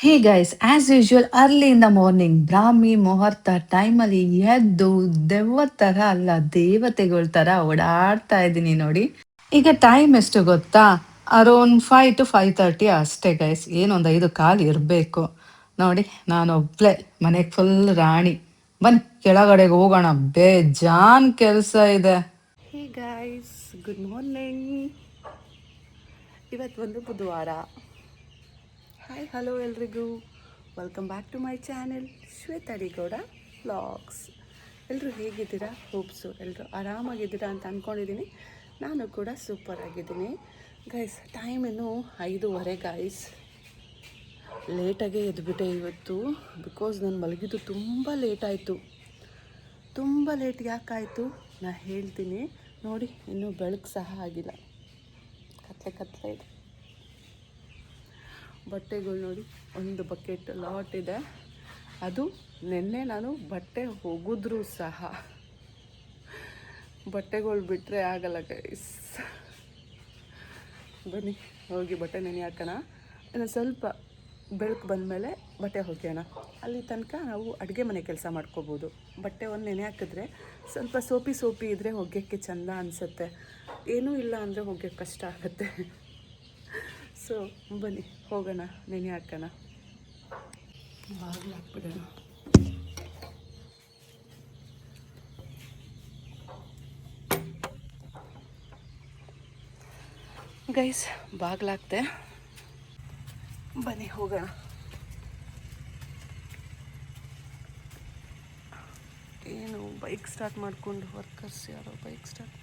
Hey guys, as usual early in the morning ಬ್ರಾಹ್ಮಿ ಮುಹೂರ್ತ ಟೈಮಲ್ಲಿ ಎದ್ದು ದೆವ್ವದ ಥರ ಅಲ್ಲ ದೇವತೆಗಳ ಥರ ಓಡಾಡ್ತಾ ಇದ್ದೀನಿ ನೋಡಿ. ಈಗ ಟೈಮ್ ಎಷ್ಟು ಗೊತ್ತಾ? ಅರೌಂಡ್ 5 to 5:30 ಅಷ್ಟೇ ಗೈಸ್. ಏನೊಂದು 5 ಕಾಲು ಇರಬೇಕು ನೋಡಿ. ನಾನೊಬ್ಳೆ ಮನೆಗೆ ಫುಲ್ ರಾಣಿ. ಬನ್ನಿ ಕೆಳಗಡೆಗೆ ಹೋಗೋಣ, ಬೇಜಾನ್ ಕೆಲಸ ಇದೆ. Hey guys, good morning. ಇವತ್ತು ಒಂದು ಬುಧವಾರ. ಹಾಯ್ ಹಲೋ ಎಲ್ರಿಗೂ, welcome back to my channel Shwetha D Gowda vlogs. ಎಲ್ಲರೂ ಹೇಗಿದ್ದೀರಾ? ಹೋಪ್ಸು ಎಲ್ಲರೂ ಆರಾಮಾಗಿದ್ದೀರಾ ಅಂತ ಅಂದ್ಕೊಂಡಿದ್ದೀನಿ. ನಾನು ಕೂಡ ಸೂಪರ್ ಆಗಿದ್ದೀನಿ ಗೈಸ್. ಟೈಮ್ ಇನ್ನೂ 5:30 ಗೈಸ್. ಲೇಟಾಗೇ ಎದ್ಬಿಟ್ಟೆ ಇವತ್ತು, ಬಿಕಾಸ್ ನಾನು ಮಲಗಿದ್ದು ತುಂಬ ಲೇಟ್ ಆಯಿತು. ತುಂಬ ಲೇಟ್ ಯಾಕಾಯಿತು ನಾನು ಹೇಳ್ತೀನಿ ನೋಡಿ. ಇನ್ನೂ ಬೆಳಕು ಸಹ ಆಗಿಲ್ಲ, ಕತ್ಲೆ ಇದೆ. ಬಟ್ಟೆಗಳು ನೋಡಿ, ಒಂದು ಬಕೆಟ್ ಲಾಟ್ ಇದೆ. ಅದು ನಿನ್ನೆ ನಾನು ಬಟ್ಟೆ ಒಗೆದ್ರೂ ಸಹ ಬಟ್ಟೆಗಳು ಬಿಟ್ಟರೆ ಆಗಲ್ಲ ಗೈಸ್. ಬನ್ನಿ ಹೋಗಿ ಬಟ್ಟೆ ನೆನೆ ಹಾಕೋಣ. ಇನ್ನು ಸ್ವಲ್ಪ ಬೆಳಕು ಬಂದಮೇಲೆ ಬಟ್ಟೆ ಒಗೆಯೋಣ. ಅಲ್ಲಿ ತನಕ ನಾವು ಅಡುಗೆ ಮನೆ ಕೆಲಸ ಮಾಡ್ಕೋಬೋದು. ಬಟ್ಟೆ ಒಂದು ನೆನೆ ಹಾಕಿದ್ರೆ ಸ್ವಲ್ಪ ಸೋಪಿ ಇದ್ದರೆ ಒಗೆಯೋಕ್ಕೆ ಚೆಂದ ಅನಿಸುತ್ತೆ. ಏನೂ ಇಲ್ಲ ಅಂದರೆ ಒಗೆಯೋಕ್ಕೆ ಕಷ್ಟ ಆಗುತ್ತೆ. ಸೊ ಬನ್ನಿ ಹೋಗೋಣ, ನೆನೆ ಹಾಕೋಣ. ಬಾಗಿಲು ಹಾಕ್ಬಿಡೋಣ. ಗೈಸ್ ಬಾಗಿಲಾಕ್ತೆ, ಬನ್ನಿ ಹೋಗೋಣ. ಏನು ಬೈಕ್ ಸ್ಟಾರ್ಟ್ ಮಾಡಿಕೊಂಡು ವರ್ಕರ್ಸ್ ಯಾರೋ ಬೈಕ್ ಸ್ಟಾರ್ಟ್.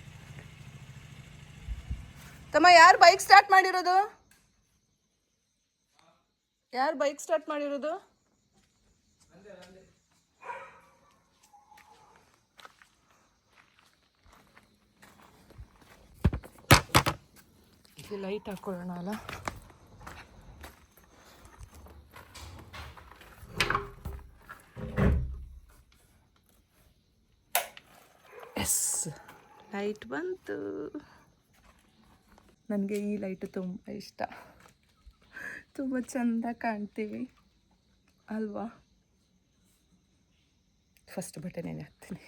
ತಮ್ಮ ಯಾರು ಬೈಕ್ ಸ್ಟಾರ್ಟ್ ಮಾಡಿರೋದು? ಯಾರು ಬೈಕ್ ಸ್ಟಾರ್ಟ್ ಮಾಡಿರೋದು? ಇಲ್ಲಿ ಲೈಟ್ ಹಾಕೊಳ್ಳೋಣ ಅಲ್ಲ. ಎಸ್, ಲೈಟ್ ಬಂತು. ನನಗೆ ಈ ಲೈಟು ತುಂಬ ಇಷ್ಟ, ತುಂಬ ಚೆಂದ ಕಾಣ್ತೀವಿ ಅಲ್ವಾ. ಫಸ್ಟ್ ಬಟ್ಟೆ ನೆನೆ ಹಾಕ್ತೀನಿ.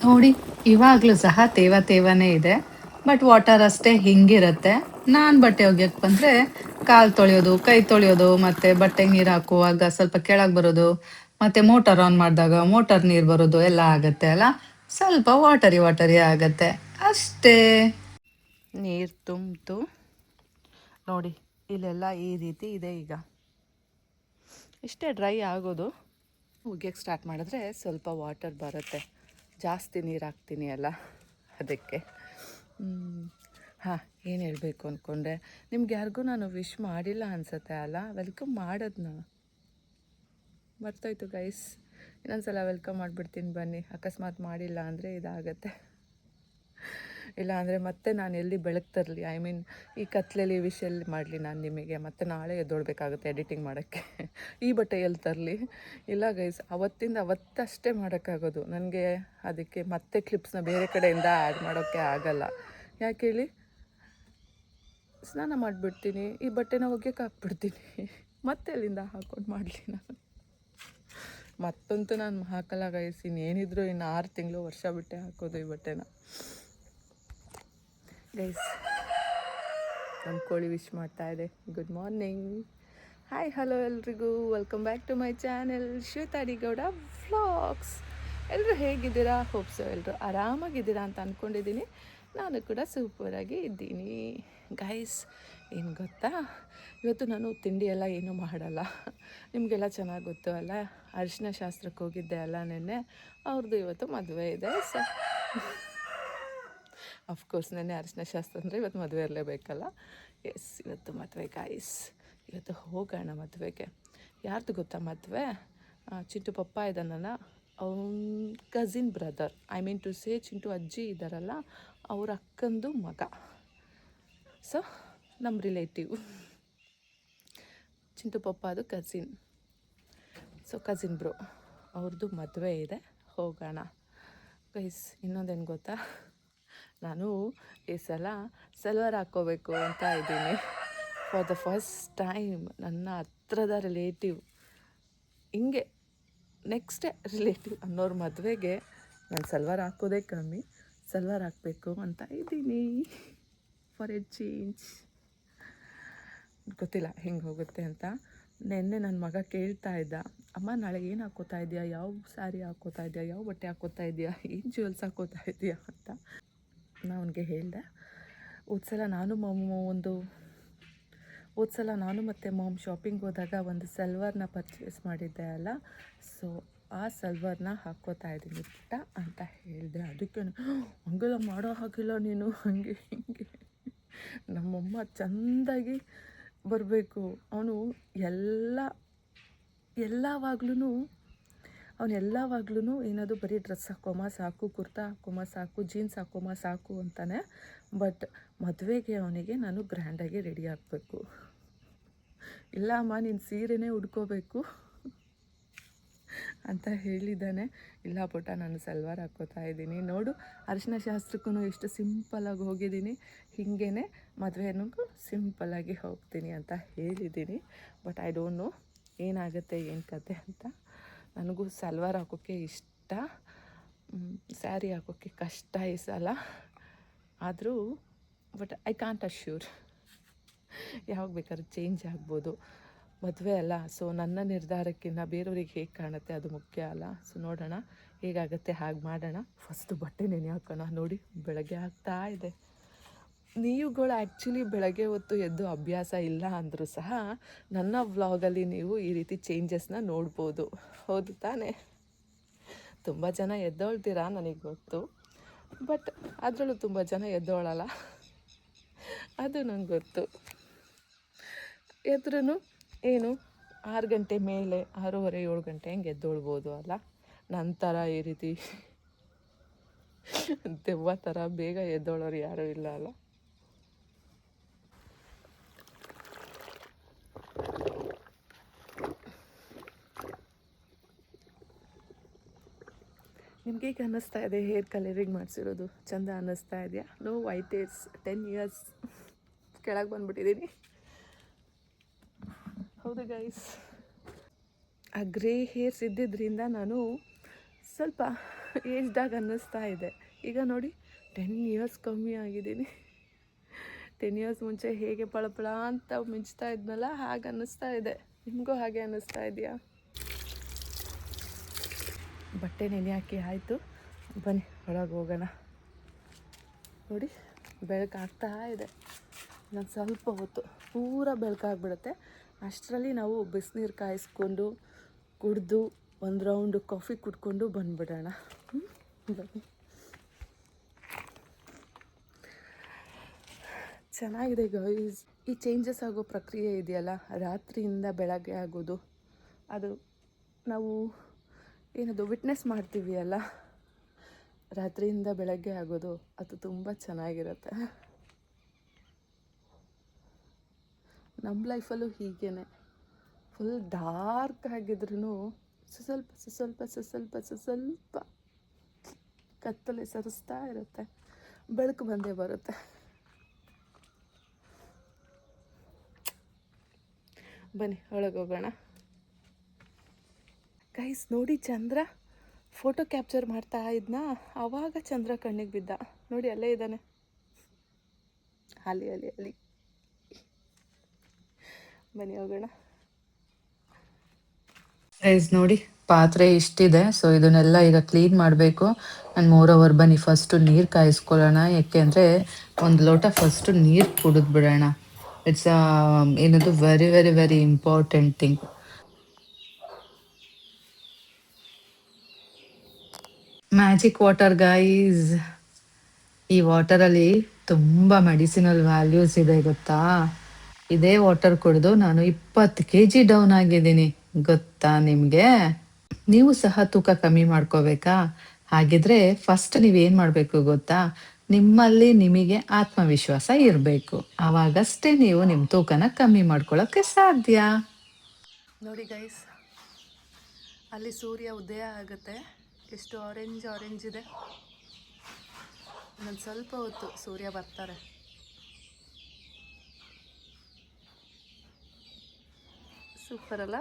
ನೋಡಿ, ಇವಾಗಲೂ ಸಹ ತೇವನೇ ಇದೆ, ಬಟ್ ವಾಟರ್ ಅಷ್ಟೇ ಹಿಂಗಿರುತ್ತೆ. ನಾನು ಬಟ್ಟೆ ಒಗ್ಯಕ್ಕೆ ಬಂದರೆ ಕಾಲು ತೊಳೆಯೋದು, ಕೈ ತೊಳೆಯೋದು, ಮತ್ತು ಬಟ್ಟೆಗೆ ನೀರು ಹಾಕುವಾಗ ಸ್ವಲ್ಪ ಕೆಳಗೆ ಬರೋದು, ಮತ್ತು ಮೋಟರ್ ಆನ್ ಮಾಡಿದಾಗ ಮೋಟರ್ ನೀರು ಬರೋದು ಎಲ್ಲ ಆಗುತ್ತೆ ಅಲ್ಲ. ಸ್ವಲ್ಪ ವಾಟರಿ ಆಗುತ್ತೆ ಅಷ್ಟೇ. ನೀರು ತುಂಬಿತು ನೋಡಿ, ಇಲ್ಲೆಲ್ಲ ಈ ರೀತಿ ಇದೆ. ಈಗ ಇಷ್ಟೇ ಡ್ರೈ ಆಗೋದು. ಒಗ್ಯಕ್ಕೆ ಸ್ಟಾರ್ಟ್ ಮಾಡಿದ್ರೆ ಸ್ವಲ್ಪ ವಾಟರ್ ಬರುತ್ತೆ. ಜಾಸ್ತಿ ನೀರು ಹಾಕ್ತೀನಿ ಅಲ್ಲ, ಅದಕ್ಕೆ. ಹಾಂ, ಏನು ಹೇಳಬೇಕು ಅಂದ್ಕೊಂಡೆ, ನಿಮ್ಗೆ ಯಾರಿಗೂ ನಾನು ವಿಶ್ ಮಾಡಿಲ್ಲ ಅನಿಸುತ್ತೆ ಅಲ್ಲ. ವೆಲ್ಕಮ್ ಮಾಡೋದನ್ನ ಮರ್ತೋಯ್ತು ಗೈಸ್. ಇನ್ನೊಂದ್ಸಲ ವೆಲ್ಕಮ್ ಮಾಡಿಬಿಡ್ತೀನಿ ಬನ್ನಿ. ಅಕಸ್ಮಾತ್ ಮಾಡಿಲ್ಲ ಅಂದರೆ ಇದಾಗತ್ತೆ. ಇಲ್ಲ ಅಂದರೆ ಮತ್ತೆ ನಾನು ಎಲ್ಲಿ ಬೆಳಕು ತರಲಿ, ಐ ಮೀನ್ ಈ ಕತ್ಲೆಯಲ್ಲಿ ವಿಷಯಲ್ಲಿ ಮಾಡಲಿ ನಾನು ನಿಮಗೆ. ಮತ್ತೆ ನಾಳೆ ಎದ್ದೊಳ್ಬೇಕಾಗುತ್ತೆ ಎಡಿಟಿಂಗ್ ಮಾಡೋಕ್ಕೆ. ಈ ಬಟ್ಟೆ ಎಲ್ಲಿ ತರಲಿ? ಇಲ್ಲ ಗೈಸ್, ಅವತ್ತಷ್ಟೇ ಮಾಡೋಕ್ಕಾಗೋದು ನನಗೆ. ಅದಕ್ಕೆ ಮತ್ತೆ ಕ್ಲಿಪ್ಸ್ನ ಬೇರೆ ಕಡೆಯಿಂದ ಆ್ಯಡ್ ಮಾಡೋಕ್ಕೆ ಆಗಲ್ಲ. ಯಾಕೆ ಹೇಳಿ, ಸ್ನಾನ ಮಾಡಿಬಿಡ್ತೀನಿ, ಈ ಬಟ್ಟೆನ ಒಗ್ಯಕ್ಕೆ ಹಾಕ್ಬಿಡ್ತೀನಿ, ಮತ್ತೆ ಅಲ್ಲಿಂದ ಹಾಕ್ಕೊಂಡು ಮಾಡಲಿ ನಾನು. ಮತ್ತಂತೂ ನಾನು ಹಾಕಲ್ಲ ಗೈಸ್. ಇನ್ನೇನಿದ್ರು ಇನ್ನು 6 ತಿಂಗಳು ವರ್ಷ ಬಿಟ್ಟೆ ಹಾಕೋದು ಈ ಬಟ್ಟೆನ. ಗೈಸ್, ನಮ್ಮ ಕೋಳಿ ವಿಶ್ ಮಾಡ್ತಾ ಇದೆ. ಗುಡ್ ಮಾರ್ನಿಂಗ್, ಹಾಯ್ ಹಲೋ ಎಲ್ರಿಗೂ, welcome back to my channel Shwetha D Gowda vlogs. ಎಲ್ಲರೂ ಹೇಗಿದ್ದೀರಾ? ಹೋಪ್ಸು ಎಲ್ಲರೂ ಆರಾಮಾಗಿದ್ದೀರಾ ಅಂತ ಅಂದ್ಕೊಂಡಿದ್ದೀನಿ. ನಾನು ಕೂಡ ಸೂಪರಾಗಿ ಇದ್ದೀನಿ ಗೈಸ್. ಏನು ಗೊತ್ತಾ, ಇವತ್ತು ನಾನು ತಿಂಡಿ ಎಲ್ಲ ಏನೂ ಮಾಡಲ್ಲ. ನಿಮಗೆಲ್ಲ ಚೆನ್ನಾಗಿ ಗೊತ್ತು ಅಲ್ಲ, ಅರಿಶಿನ ಶಾಸ್ತ್ರಕ್ಕೆ ಹೋಗಿದ್ದೆ ಅಲ್ಲ ನೆನ್ನೆ. ಅವ್ರದ್ದು ಇವತ್ತು ಮದುವೆ ಇದೆ. ಅಫ್ಕೋರ್ಸ್ ನೆನ್ನೆ ಅರಿಶಿನ ಶಾಸ್ತ್ರ ಅಂದರೆ ಇವತ್ತು ಮದುವೆ ಇರಲೇಬೇಕಲ್ಲ. ಎಸ್, ಇವತ್ತು ಮದುವೆ ಗೈಸ್. ಇವತ್ತು ಹೋಗೋಣ ಮದುವೆಗೆ. ಯಾರ್ದು ಗೊತ್ತಾ ಮದುವೆ? ಚಿಂಟು ಪಪ್ಪ ಇದ್ದಾನಲ್ಲ, ಅವನ cousin brother, I mean to say Chintu ಅಜ್ಜಿ ಇದ್ದಾರಲ್ಲ, ಅವ್ರ ಅಕ್ಕಂದು ಮಗ. ಸೊ ನಮ್ಮ ರಿಲೇಟಿವ್. ಚಿಂಟು ಪಪ್ಪ ಅದು ಕಸಿನ್. ಸೊ ಕಸಿನ್ ಬ್ರೋ ಅವ್ರದ್ದು ಮದುವೆ ಇದೆ, ಹೋಗೋಣ ಗೈಸ್. ಇನ್ನೊಂದೇನು ಗೊತ್ತಾ, ನಾನು ಈ ಸಲ ಸಲ್ವಾರ್ ಹಾಕ್ಕೋಬೇಕು ಅಂತ ಇದ್ದೀನಿ. ಫಾರ್ ದ ಫಸ್ಟ್ ಟೈಮ್ ನನ್ನ ಹತ್ರದ ರಿಲೇಟಿವ್, ಹಿಂಗೆ ನೆಕ್ಸ್ಟೇ ರಿಲೇಟಿವ್ ಅನ್ನೋರ ಮದುವೆಗೆ ನಾನು ಸಲ್ವಾರ್ ಹಾಕೋದೇ ಕಮ್ಮಿ, ಸಲ್ವಾರ್ ಹಾಕಬೇಕು ಅಂತ ಇದ್ದೀನಿ. For A change. ಗೊತ್ತಿಲ್ಲ ಹೆಂಗೆ ಹೋಗುತ್ತೆ ಅಂತ. ನೆನ್ನೆ ನನ್ನ ಮಗ ಕೇಳ್ತಾ ಇದ್ದ, ಅಮ್ಮ ನಾಳೆ ಏನು ಹಾಕ್ಕೋತಾ ಇದೆಯಾ, ಯಾವ ಸ್ಯಾರಿ ಹಾಕ್ಕೋತಾ ಇದೆಯಾ, ಯಾವ ಬಟ್ಟೆ ಹಾಕ್ಕೋತಾ ಇದೆಯಾ, ಏನು ಜ್ಯುವೆಲ್ಸ್ ಹಾಕ್ಕೋತಾ ಇದೆಯಾ ಅಂತ. ನಾನು ಅವನಿಗೆ ಹೇಳಿದೆ, ಹೋದ್ಸಲ ನಾನು ಮತ್ತು ಮಾಮ್ ಶಾಪಿಂಗ್ ಹೋದಾಗ ಒಂದು ಸಲ್ವಾರ್ನ ಪರ್ಚೇಸ್ ಮಾಡಿದ್ದೆ ಅಲ್ಲ, ಸೊ ಆ ಸಲ್ವಾರ್ನ ಹಾಕ್ಕೋತಾ ಇದ್ದೀನಿ ಪುಟ್ಟ ಅಂತ ಹೇಳಿದೆ. ಅದಕ್ಕೆ ಹಂಗೆಲ್ಲ ಮಾಡೋ ಹಾಗಿಲ್ಲ ನೀನು, ಹಾಗೆ ಹಿಂಗೆ. ನಮ್ಮಮ್ಮ ಚೆಂದಾಗಿ ಬರಬೇಕು. ಅವನು ಎಲ್ಲವಾಗ್ಲೂ ಏನಾದರೂ ಬರೀ ಡ್ರೆಸ್ ಹಾಕೋಮ್ಮ ಸಾಕು, ಕುರ್ತಾ ಹಾಕೋಮ್ಮ ಸಾಕು, ಜೀನ್ಸ್ ಹಾಕೋಮ್ಮ ಸಾಕು ಅಂತಾನೆ. ಬಟ್ ಮದುವೆಗೆ ಅವನಿಗೆ ನಾನು ಗ್ರ್ಯಾಂಡಾಗಿ ರೆಡಿ ಆಗಬೇಕು. ಇಲ್ಲ ಅಮ್ಮ ನೀನು ಸೀರೆನೇ ಉಡ್ಕೋಬೇಕು ಅಂತ ಹೇಳಿದ್ದಾನೆ. ಇಲ್ಲ ಪುಟ್ಟ ನಾನು ಸಲ್ವಾರ್ ಹಾಕ್ಕೋತಾ ಇದ್ದೀನಿ ನೋಡು, ಅರಿಶಿನ ಶಾಸ್ತ್ರಕ್ಕೂ ಎಷ್ಟು ಸಿಂಪಲ್ಲಾಗಿ ಹೋಗಿದ್ದೀನಿ, ಹೀಗೇ ಮದುವೆನೂ ಸಿಂಪಲ್ಲಾಗಿ ಹೋಗ್ತೀನಿ ಅಂತ ಹೇಳಿದ್ದೀನಿ. ಬಟ್ ಐ ಡೋಂಟ್ ನೋ ಏನಾಗುತ್ತೆ ಏನು ಕತೆ ಅಂತ. ನನಗೂ ಸಲ್ವಾರ್ ಹಾಕೋಕ್ಕೆ ಇಷ್ಟ, ಸ್ಯಾರಿ ಹಾಕೋಕ್ಕೆ ಕಷ್ಟ ಈ ಸಲ. ಆದರೂ ಬಟ್ ಐ ಕಾಂಟ್ ಅಶ್ಯೂರ್, ಯಾವಾಗ ಬೇಕಾದ್ರೂ ಚೇಂಜ್ ಆಗ್ಬೋದು. ಮದುವೆ ಅಲ್ಲ, ಸೊ ನನ್ನ ನಿರ್ಧಾರಕ್ಕಿಂತ ಬೇರೆಯವ್ರಿಗೆ ಹೇಗೆ ಕಾಣುತ್ತೆ ಅದು ಮುಖ್ಯ ಅಲ್ಲ. ಸೊ ನೋಡೋಣ ಹೇಗಾಗುತ್ತೆ ಹಾಗೆ ಮಾಡೋಣ. ಫಸ್ಟು ಬಟ್ಟೆ ನೆನೆ ಹಾಕೋಣ. ನೋಡಿ ಬೆಳಗ್ಗೆ ಆಗ್ತಾ ಇದೆ. ನೀವುಗಳು ಆ್ಯಕ್ಚುಲಿ ಬೆಳಗ್ಗೆ ಹೊತ್ತು ಎದ್ದು ಅಭ್ಯಾಸ ಇಲ್ಲ ಅಂದರೂ ಸಹ ನನ್ನ ವ್ಲಾಗಲ್ಲಿ ನೀವು ಈ ರೀತಿ ಚೇಂಜಸ್ನ ನೋಡ್ಬೋದು, ಹೌದು ತಾನೇ? ತುಂಬ ಜನ ಎದ್ದೊಳ್ತೀರಾ ನನಗೆ ಗೊತ್ತು, ಬಟ್ ಅದರಲ್ಲೂ ತುಂಬ ಜನ ಎದ್ದೋಳಲ್ಲ, ಅದು ನಂಗೆ ಗೊತ್ತು. ಎದ್ರೂ ಏನು 6 ಗಂಟೆ ಮೇಲೆ, 6:30 7 ಗಂಟೆ ಹಂಗೆ ಎದ್ದೊಳ್ಬೋದು ಅಲ್ಲ. ನಂತರ ಈ ರೀತಿ ದೆವ್ವ ಥರ ಬೇಗ ಎದ್ದೋಳೋರು ಯಾರೂ ಇಲ್ಲ ಅಲ್ಲ. ನಿಮ್ಗೆ ಹೇಗೆ ಅನ್ನಿಸ್ತಾ ಇದೆ ಹೇರ್ ಕಲರಿಂಗ್ ಮಾಡಿಸಿರೋದು? ಚೆಂದ ಅನ್ನಿಸ್ತಾ ಇದೆಯಾ? ನೋ ವೈಟ್ ಹೇರ್ಸ್, 10 ಇಯರ್ಸ್ ಕೆಳಗೆ ಬಂದುಬಿಟ್ಟಿದ್ದೀನಿ. ಹೌದು ಗೈಸ್, ಆ ಗ್ರೇ ಹೇರ್ಸ್ ಇದ್ದಿದ್ದರಿಂದ ನಾನು ಸ್ವಲ್ಪ ಏಜ್ದಾಗ ಅನ್ನಿಸ್ತಾ ಇದೆ. ಈಗ ನೋಡಿ 10 ಇಯರ್ಸ್ ಕಮ್ಮಿ ಆಗಿದ್ದೀನಿ. 10 ಇಯರ್ಸ್ ಮುಂಚೆ ಹೇಗೆ ಪಳಪಳ ಅಂತ ಮಿಂಚ್ತಾ ಇದ್ನಲ್ಲ, ಹಾಗೆ ಅನ್ನಿಸ್ತಾ ಇದೆ. ನಿಮಗೂ ಹಾಗೆ ಅನ್ನಿಸ್ತಾ ಇದೆಯಾ? ಬಟ್ಟೆ ನೆನೆ ಹಾಕಿ ಆಯಿತು, ಬನ್ನಿ ಒಳಗೆ ಹೋಗೋಣ. ನೋಡಿ ಬೆಳಕಾಗ್ತಾ ಇದೆ. ನಾನು ಸ್ವಲ್ಪ ಹೊತ್ತು ಪೂರ ಬೆಳಕಾಗ್ಬಿಡುತ್ತೆ. ಅಷ್ಟರಲ್ಲಿ ನಾವು ಬಿಸಿನೀರು ಕಾಯಿಸ್ಕೊಂಡು ಕುಡಿದು ಒಂದು ರೌಂಡು ಕಾಫಿ ಕುಡ್ಕೊಂಡು ಬಂದುಬಿಡೋಣ. ಬನ್ನಿ. ಚೆನ್ನಾಗಿದೆ ಗೈಸ್. ಈ ಚೇಂಜಸ್ ಆಗೋ ಪ್ರಕ್ರಿಯೆ ಇದೆಯಲ್ಲ, ರಾತ್ರಿಯಿಂದ ಬೆಳಗ್ಗೆ ಆಗೋದು, ಅದು ನಾವು ಏನದು ವಿಟ್ನೆಸ್ ಮಾಡ್ತೀವಿ ಅಲ್ಲ, ರಾತ್ರಿಯಿಂದ ಬೆಳಗ್ಗೆ ಆಗೋದು, ಅದು ತುಂಬ ಚೆನ್ನಾಗಿರುತ್ತೆ. ನಮ್ಮ ಲೈಫಲ್ಲೂ ಹೀಗೇ ಫುಲ್ ಡಾರ್ಕ್ ಆಗಿದ್ರೂ ಸ್ವಲ್ಪ ಕತ್ತಲೆ ಸರಿಸ್ತಾ ಇರುತ್ತೆ, ಬೆಳಕು ಬಂದೇ ಬರುತ್ತೆ. ಬನ್ನಿ ಒಳಗೆ ಹೋಗೋಣ. ಗೈಸ್ ನೋಡಿ, ಚಂದ್ರ ಫೋಟೋ ಕ್ಯಾಪ್ಚರ್ ಮಾಡ್ತಾ ಇದ್ನಾ, ಆವಾಗ ಚಂದ್ರ ಕಣ್ಣಿಗೆ ಬಿದ್ದ. ನೋಡಿ ಅಲ್ಲೇ ಇದ್ದಾನೆ, ಅಲ್ಲಿ. ಬನ್ನಿ ಹೋಗೋಣ. ಗೈಸ್ ನೋಡಿ, ಪಾತ್ರೆ ಇಷ್ಟಿದೆ. ಸೊ ಇದನ್ನೆಲ್ಲ ಈಗ ಕ್ಲೀನ್ ಮಾಡಬೇಕು. ಆ್ಯಂಡ್ ಮೋರ್ ಬನ್ನಿ ಫಸ್ಟು ನೀರು ಕಾಯಿಸ್ಕೊಳ್ಳೋಣ. ಯಾಕೆಂದರೆ ಒಂದು ಲೋಟ ಫಸ್ಟು ನೀರು ಕುಡಿದು ಬಿಡೋಣ. ಇಟ್ಸ್ ಏನದು very very very important thing. Magic water guys. ಈ ವಾಟರಲ್ಲಿ ತುಂಬ ಮೆಡಿಸಿನಲ್ ವ್ಯಾಲ್ಯೂಸ್ ಇದೆ ಗೊತ್ತಾ? ಇದೇ ವಾಟರ್ ಕುಡಿದು ನಾನು 20 kg ಡೌನ್ ಆಗಿದ್ದೀನಿ, ಗೊತ್ತಾ ನಿಮಗೆ? ನೀವು ಸಹ ತೂಕ ಕಮ್ಮಿ ಮಾಡ್ಕೋಬೇಕಾ? ಹಾಗಿದ್ರೆ ಫಸ್ಟ್ ನೀವೇನು ಮಾಡಬೇಕು ಗೊತ್ತಾ? ನಿಮ್ಮಲ್ಲಿ ನಿಮಗೆ ಆತ್ಮವಿಶ್ವಾಸ ಇರಬೇಕು. ಆವಾಗಷ್ಟೇ ನೀವು ನಿಮ್ಮ ತೂಕನ ಕಮ್ಮಿ ಮಾಡ್ಕೊಳ್ಳೋಕ್ಕೆ ಸಾಧ್ಯ. ನೋಡಿ ಗೈಸ್, ಅಲ್ಲಿ ಸೂರ್ಯ ಉದಯ ಆಗುತ್ತೆ. ಎಷ್ಟು ಆರೆಂಜ್ ಇದೆ. ಇನ್ನೊಂದು ಸ್ವಲ್ಪ ಹೊತ್ತು ಸೂರ್ಯ ಬರ್ತಾರೆ. ಸೂಪರ್ ಅಲ್ಲ?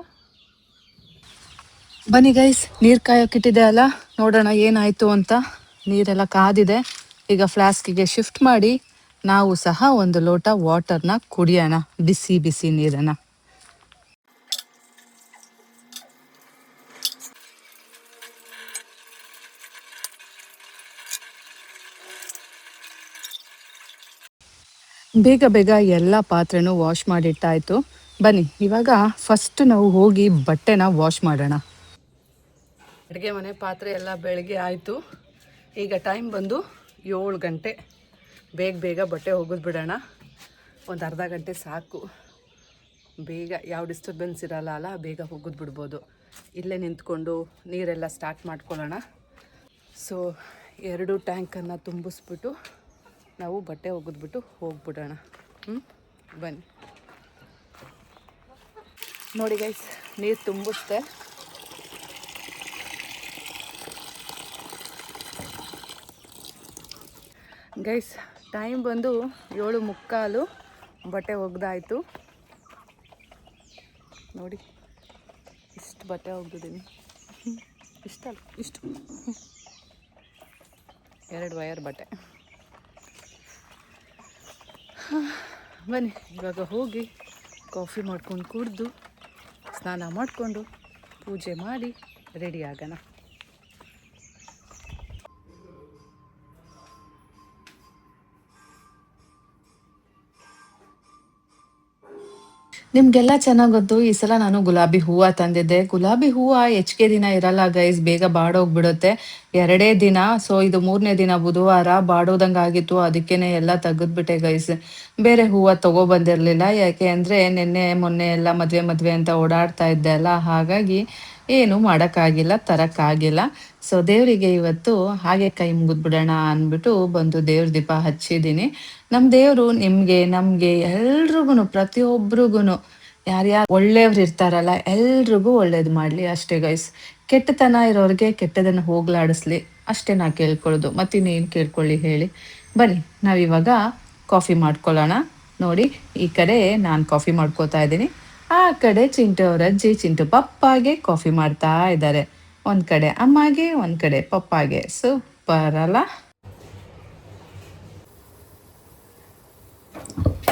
ಬನ್ನಿ ಗೈಸ್, ನೀರು ಕಾಯೋಕ್ಕಿಟ್ಟಿದೆ ಅಲ್ಲ, ನೋಡೋಣ ಏನಾಯಿತು ಅಂತ. ನೀರೆಲ್ಲ ಕಾದಿದೆ. ಈಗ ಫ್ಲಾಸ್ಕಿಗೆ ಶಿಫ್ಟ್ ಮಾಡಿ ನಾವು ಸಹ ಒಂದು ಲೋಟ ವಾಟರ್ನ ಕುಡಿಯೋಣ, ಬಿಸಿ ಬಿಸಿ ನೀರನ್ನು. ಬೇಗ ಬೇಗ ಎಲ್ಲ ಪಾತ್ರೆನೂ ವಾಶ್ ಮಾಡಿಟ್ಟಾಯಿತು. ಬನ್ನಿ ಇವಾಗ ಫಸ್ಟ್ ನಾವು ಹೋಗಿ ಬಟ್ಟೆನ ವಾಶ್ ಮಾಡೋಣ. ಅಡುಗೆ ಮನೆ ಪಾತ್ರೆ ಎಲ್ಲ ಬೆಳಗ್ಗೆ ಆಯಿತು. ಈಗ ಟೈಮ್ ಬಂದು 7 ಗಂಟೆ. ಬೇಗ ಬಟ್ಟೆ ಒಗೆದು ಬಿಡೋಣ. ಒಂದು ಅರ್ಧ ಗಂಟೆ ಸಾಕು. ಬೇಗ ಯಾವ ಡಿಸ್ಟರ್ಬೆನ್ಸ್ ಇರಲ್ಲ ಅಲ್ಲ, ಬೇಗ ಒಗೆದು ಬಿಡ್ಬೋದು. ಇಲ್ಲೇ ನಿಂತ್ಕೊಂಡು ನೀರೆಲ್ಲ ಸ್ಟಾರ್ಟ್ ಮಾಡ್ಕೊಳ್ಳೋಣ. ಸೊ 2 ಟ್ಯಾಂಕನ್ನು ತುಂಬಿಸ್ಬಿಟ್ಟು ನಾವು ಬಟ್ಟೆ ಒಗೆದ್ಬಿಟ್ಟು ಹೋಗ್ಬಿಡೋಣ. ಬನ್ನಿ ನೋಡಿ ಗೈಸ್, ನೀರು ತುಂಬಿಸ್ದೆ. ಗೈಸ್ ಟೈಮ್ ಬಂದು 7:45. ಬಟ್ಟೆ ಒಗ್ದಾಯಿತು. ನೋಡಿ ಇಷ್ಟು ಬಟ್ಟೆ ಒಗ್ದಿದ್ದೀನಿ. ಇಷ್ಟು 2 ವಯರ್ ಬಟ್ಟೆ. ಬನ್ನಿ ಇವಾಗ ಹೋಗಿ ಕಾಫಿ ಮಾಡ್ಕೊಂಡು ಕುಡಿದು ಸ್ನಾನ ಮಾಡಿಕೊಂಡು ಪೂಜೆ ಮಾಡಿ ರೆಡಿ ಆಗೋಣ. ನಿಮಗೆಲ್ಲ ಚೆನ್ನಾಗಿ ಗೊತ್ತು, ಈ ಸಲ ನಾನು ಗುಲಾಬಿ ಹೂವು ತಂದಿದ್ದೆ. ಗುಲಾಬಿ ಹೂವು ಹೆಚ್ಚಿಗೆ ದಿನ ಇರಲ್ಲ ಗೈಸ್, ಬೇಗ ಬಾಡೋಗ್ಬಿಡುತ್ತೆ. 2 ದಿನ. ಸೊ ಇದು 3ನೇ ದಿನ ಬುಧವಾರ ಬಾಡೋದಂಗೆ ಆಗಿತ್ತು. ಅದಕ್ಕೇನೆ ಎಲ್ಲ ತೆಗೆದ್ಬಿಟ್ಟೆ ಗೈಸ್. ಬೇರೆ ಹೂವು ತೊಗೊಬಂದಿರಲಿಲ್ಲ. ಯಾಕೆ ಅಂದರೆ ಮೊನ್ನೆ ಎಲ್ಲ ಮದುವೆ ಅಂತ ಓಡಾಡ್ತಾ ಇದ್ದೆ ಅಲ್ಲ, ಹಾಗಾಗಿ ಏನು ಮಾಡೋಕ್ಕಾಗಿಲ್ಲ, ತರೋಕ್ಕಾಗಿಲ್ಲ. ಸೊ ದೇವರಿಗೆ ಇವತ್ತು ಹಾಗೆ ಕೈ ಮುಗಿದ್ಬಿಡೋಣ ಅಂದ್ಬಿಟ್ಟು ಬಂದು ದೇವ್ರ ದೀಪ ಹಚ್ಚಿದ್ದೀನಿ. ನಮ್ಮ ದೇವರು ನಿಮಗೆ ನಮಗೆ ಎಲ್ರಿಗೂ ಪ್ರತಿಯೊಬ್ರಿಗೂ ಯಾರ್ಯಾರು ಒಳ್ಳೆಯವ್ರು ಇರ್ತಾರಲ್ಲ ಎಲ್ರಿಗೂ ಒಳ್ಳೇದು ಮಾಡಲಿ ಅಷ್ಟೇ ಗೈಸ್. ಕೆಟ್ಟತನ ಇರೋರಿಗೆ ಕೆಟ್ಟದನ್ನು ಹೋಗ್ಲಾಡಿಸ್ಲಿ ಅಷ್ಟೇ ನಾ ಕೇಳ್ಕೊಳ್ಳೋದು. ಮತ್ತಿನ್ನೇನು ಕೇಳ್ಕೊಳ್ಳಿ ಹೇಳಿ. ಬನ್ನಿ ನಾವಿವಾಗ ಕಾಫಿ ಮಾಡ್ಕೊಳ್ಳೋಣ. ನೋಡಿ ಈ ಕಡೆ ನಾನು ಕಾಫಿ ಮಾಡ್ಕೋತಾ ಇದ್ದೀನಿ, ಆ ಕಡೆ ಚಿಂಟು ಅವ್ರ ಅಜ್ಜಿ ಚಿಂಟು ಪಪ್ಪಾಗೆ ಕಾಫಿ ಮಾಡ್ತಾ ಇದ್ದಾರೆ. ಒಂದು ಕಡೆ ಅಮ್ಮಗೆ, ಒಂದು ಕಡೆ ಪಪ್ಪಾಗೆ. ಸೂಪರ್ ಅಲ್ಲ?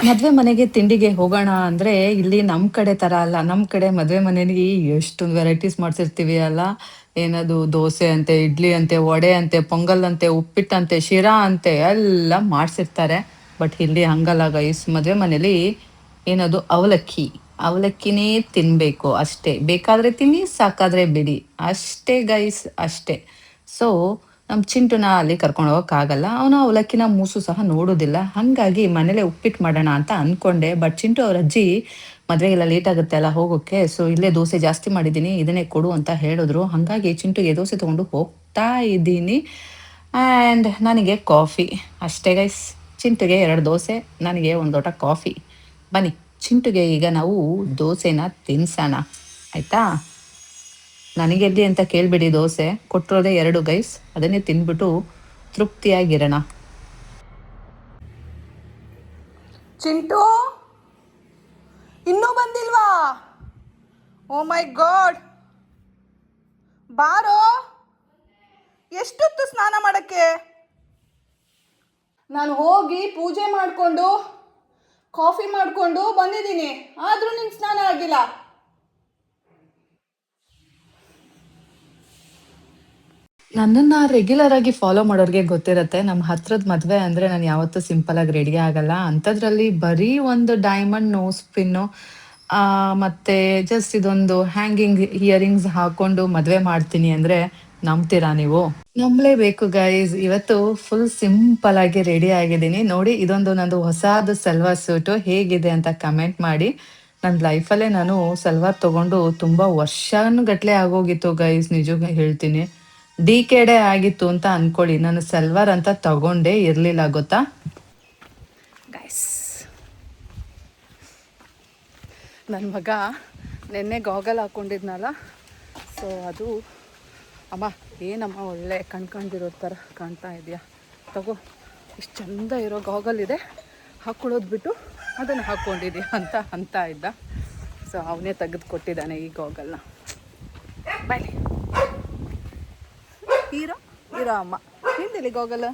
ಮದುವೆ ಮನೆಗೆ ತಿಂಡಿಗೆ ಹೋಗೋಣ ಅಂದರೆ ಇಲ್ಲಿ ನಮ್ಮ ಕಡೆ ಥರ ಅಲ್ಲ. ನಮ್ಮ ಕಡೆ ಮದುವೆ ಮನೆಯಲ್ಲಿ ಎಷ್ಟೊಂದು ವೆರೈಟೀಸ್ ಮಾಡ್ಸಿರ್ತೀವಿ ಅಲ್ಲ. ಏನದು ದೋಸೆ ಅಂತೆ, ಇಡ್ಲಿ ಅಂತೆ, ವಡೆ ಅಂತೆ, ಪೊಂಗಲ್ ಅಂತೆ, ಉಪ್ಪಿಟ್ಟಂತೆ, ಶಿರಾ ಅಂತೆ ಎಲ್ಲ ಮಾಡಿಸಿರ್ತಾರೆ. ಬಟ್ ಇಲ್ಲಿ ಹಂಗಲ್ಲ ಗೈಸ್. ಮದುವೆ ಮನೇಲಿ ಏನದು ಅವಲಕ್ಕಿನೇ ತಿನ್ನಬೇಕು ಅಷ್ಟೇ. ಬೇಕಾದರೆ ತಿನ್ನಿ, ಸಾಕಾದರೆ ಬಿಡಿ ಅಷ್ಟೇ ಗೈಸ್, ಅಷ್ಟೇ. ಸೊ ನಮ್ಮ ಚಿಂಟುನ ಅಲ್ಲಿ ಕರ್ಕೊಂಡು ಹೋಗೋಕ್ಕಾಗಲ್ಲ. ಅವನು ಅವಲಕ್ಕಿನ ಮೂಸು ಸಹ ನೋಡೋದಿಲ್ಲ. ಹಾಗಾಗಿ ಮನೇಲೆ ಉಪ್ಪಿಟ್ಟು ಮಾಡೋಣ ಅಂತ ಅಂದ್ಕೊಂಡೆ. ಬಟ್ ಚಿಂಟು ಅವ್ರ ಅಜ್ಜಿ ಮದುವೆಗೆಲ್ಲ ಲೇಟ್ ಆಗುತ್ತೆ ಅಲ್ಲ ಹೋಗೋಕ್ಕೆ. ಸೊ ಇಲ್ಲೇ ದೋಸೆ ಜಾಸ್ತಿ ಮಾಡಿದ್ದೀನಿ, ಇದನ್ನೇ ಕೊಡು ಅಂತ ಹೇಳಿದ್ರು. ಹಾಗಾಗಿ ಚಿಂಟುಗೆ ದೋಸೆ ತೊಗೊಂಡು ಹೋಗ್ತಾ ಇದ್ದೀನಿ. ಆ್ಯಂಡ್ ನನಗೆ ಕಾಫಿ ಅಷ್ಟೇ ಗೈಸ್. ಚಿಂಟುಗೆ 2 ದೋಸೆ, ನನಗೆ 1 ಲೋಟ ಕಾಫಿ. ಬನ್ನಿ ಚಿಂಟುಗೆ ಈಗ ನಾವು ದೋಸೆನ ತಿನ್ಸೋಣ, ಆಯಿತಾ? ನನಗೆಲ್ಲಿ ಅಂತ ಕೇಳಬೇಡಿ, ದೋಸೆ ಕೊಟ್ಟಿರೋದೇ 2 ಗೈಸ್. ಅದನ್ನೇ ತಿನ್ಬಿಟ್ಟು ತೃಪ್ತಿಯಾಗಿರೋಣ. ಚಿಂಟು ಇನ್ನೂ ಬಂದಿಲ್ವಾ? ಓ ಮೈ ಗಾಡ್, ಬಾರೋ. ಎಷ್ಟೊತ್ತು ಸ್ನಾನ ಮಾಡೋಕ್ಕೆ? ನಾನು ಹೋಗಿ ಪೂಜೆ ಮಾಡಿಕೊಂಡು ಕಾಫಿ ಮಾಡಿಕೊಂಡು ಬಂದಿದ್ದೀನಿ, ಆದರೂ ನಿಂಗೆ ಸ್ನಾನ ಆಗಿಲ್ಲ. ನನ್ನನ್ನು ರೆಗ್ಯುಲರ್ ಆಗಿ ಫಾಲೋ ಮಾಡೋರಿಗೆ ಗೊತ್ತಿರುತ್ತೆ, ನಮ್ಮ ಹತ್ರದ ಮದುವೆ ಅಂದರೆ ನಾನು ಯಾವತ್ತೂ ಸಿಂಪಲಾಗಿ ರೆಡಿ ಆಗಲ್ಲ. ಅಂಥದ್ರಲ್ಲಿ ಬರೀ ಒಂದು ಡೈಮಂಡ್ ನೋಸ್ ಪಿನ್ನು ಮತ್ತು ಜಸ್ಟ್ ಇದೊಂದು ಹ್ಯಾಂಗಿಂಗ್ ಇಯರಿಂಗ್ಸ್ ಹಾಕ್ಕೊಂಡು ಮದುವೆ ಮಾಡ್ತೀನಿ ಅಂದರೆ ನಂಬ್ತೀರಾ ನೀವು? ನಂಬಲೇಬೇಕು ಗೈಸ್. ಇವತ್ತು ಫುಲ್ ಸಿಂಪಲಾಗಿ ರೆಡಿ ಆಗಿದ್ದೀನಿ. ನೋಡಿ ಇದೊಂದು ನಂದು ಹೊಸದು ಸಲ್ವಾರ್ ಸೂಟು. ಹೇಗಿದೆ ಅಂತ ಕಮೆಂಟ್ ಮಾಡಿ. ನನ್ನ ಲೈಫಲ್ಲೇ ನಾನು ಸಲ್ವಾರ್ ತೊಗೊಂಡು ತುಂಬ ವರ್ಷಗಟ್ಟಲೆ ಆಗೋಗಿತ್ತು ಗೈಸ್, ನಿಜವಾಗಿ ಹೇಳ್ತೀನಿ. ಡಿಕೆಡೆ ಆಗಿತ್ತು ಅಂತ ಅಂದ್ಕೊಳ್ಳಿ. ನಾನು ಸಲ್ವಾರ್ ಅಂತ ತಗೊಂಡೇ ಇರಲಿಲ್ಲ ಗೊತ್ತಾ ಗೈಸ್. ನನ್ನ ಮಗ ನೆನ್ನೆ ಗಾಗಲ್ ಹಾಕ್ಕೊಂಡಿದ್ನಲ್ಲ, ಸೊ ಅದು ಅಮ್ಮ ಏನಮ್ಮ ಒಳ್ಳೆ ಕಣ್ಕೊಂಡಿರೋ ಥರ ಕಾಣ್ತಾ ಇದೆಯಾ, ತಗೋ ಇಷ್ಟು ಚಂದ ಇರೋ ಗಾಗಲ್ ಇದೆ, ಹಾಕ್ಕೊಳ್ಳೋದು ಬಿಟ್ಟು ಅದನ್ನು ಹಾಕ್ಕೊಂಡಿದ್ಯಾ ಅಂತ ಇದ್ದ. ಸೊ ಅವನೇ ತೆಗೆದು ಕೊಟ್ಟಿದ್ದಾನೆ ಈ ಗಾಗಲ್ನ. ಬಾಯ್ ಹೀರೋ ಹೀರೋ ಅಮ್ಮ ಹಿಂದಿಲ್ಲಿ ಗಾಗಲ್